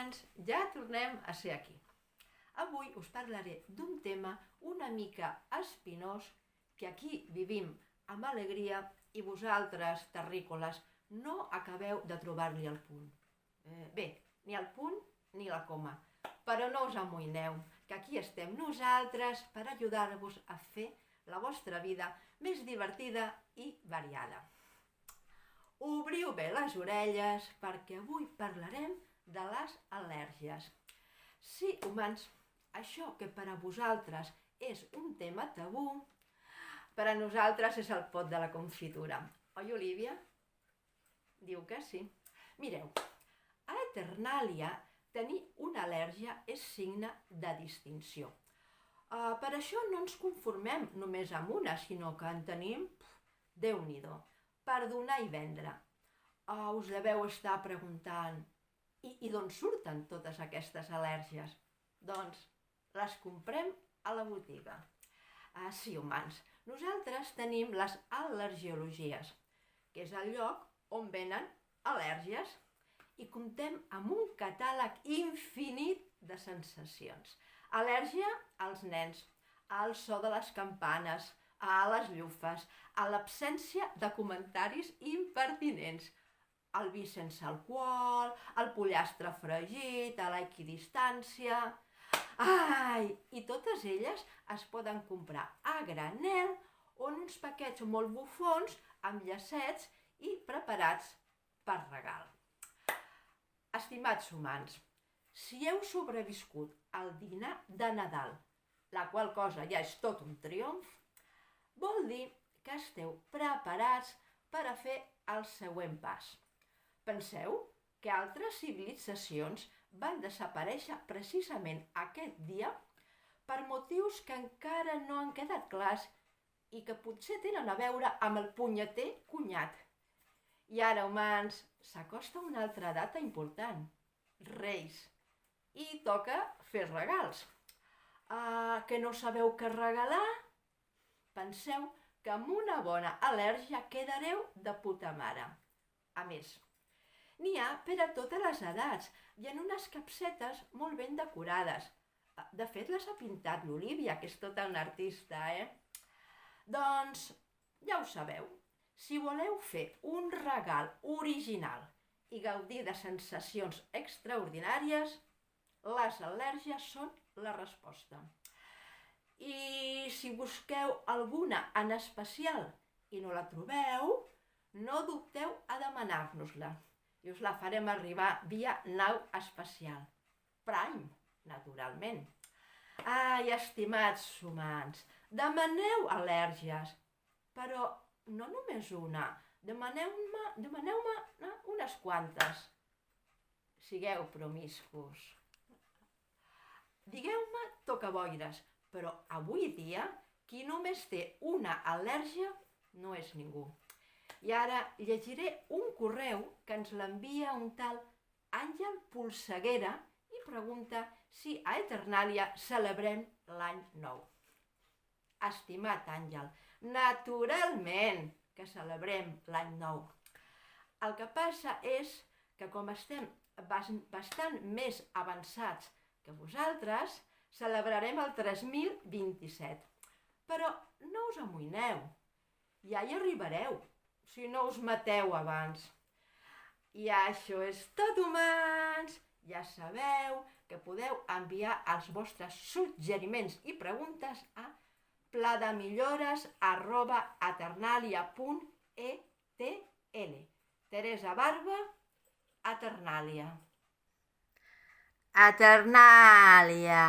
humans, ja tornem a ser aquí. Avui us parlaré d'un tema una mica espinós que aquí vivim amb alegria i vosaltres, terrícoles, no acabeu de trobar-li el punt. Bé, ni el punt ni la coma, però no us amoïneu, que aquí estem nosaltres per ajudar-vos a fer la vostra vida més divertida i variada. Obriu bé les orelles perquè avui parlarem de les al·lèrgies. Sí, humans, això que per a vosaltres és un tema tabú, per a nosaltres és el pot de la confitura. Oi, Olivia? Diu que sí. Mireu, a Eternàlia tenir una al·lèrgia és signe de distinció. Per això no ens conformem només amb una, sinó que en tenim, Déu-n'hi-do, per donar i vendre. Us deveu estar preguntant, i d'on surten totes aquestes al·lèrgies? Doncs les comprem a la botiga. Sí, humans, nosaltres tenim les al·lergiologies, que és el lloc on venen al·lèrgies, i comptem amb un catàleg infinit de sensacions. Al·lèrgia als nens, al so de les campanes, a les llufes, a l'absència de comentaris impertinents, al vi sense alcohol, al pollastre fregit, a l'equidistància. I totes elles es poden comprar a granel o en uns paquets molt bufons amb llacets i preparats per regal. Estimats humans, si heu sobreviscut al dinar de Nadal, la qual cosa ja és tot un triomf, vol dir que esteu preparats per a fer el següent pas. Penseu que altres civilitzacions van desaparèixer precisament aquest dia per motius que encara no han quedat clars i que potser tenen a veure amb el punyeter cunyat. I ara, humans, s'acosta una altra data important, Reis, i toca fer regals. Que no sabeu què regalar? Penseu que amb una bona al·lèrgia quedareu de puta mare. A més, n'hi ha per a totes les edats i en unes capsetes molt ben decorades. De fet, les ha pintat l'Olivia, que és tota una artista, Doncs, ja ho sabeu, si voleu fer un regal original i gaudir de sensacions extraordinàries, les al·lèrgies són la resposta. I si busqueu alguna en especial i no la trobeu, no dubteu a demanar-nos-la i us la farem arribar via nau espacial. Prime, naturalment. Estimats humans, demaneu al·lèrgies, però no només una, demaneu-me unes quantes. Sigueu promiscus. Digueu-me tocaboires, però avui dia qui només té una al·lèrgia no és ningú. I ara llegiré un correu que ens l'envia un tal Àngel Polseguera i pregunta si a Eternàlia celebrem l'any nou. Estimat Àngel, naturalment que celebrem l'any nou. El que passa és que com estem bastant més avançats que vosaltres, celebrarem el 3027. Però no us amoïneu, ja hi arribareu, si no us mateu abans. I això és tot, humans! Ja sabeu que podeu enviar els vostres suggeriments i preguntes a pladamillores@eternalia.etl. Teresa Barba, Eternàlia. Eternàlia!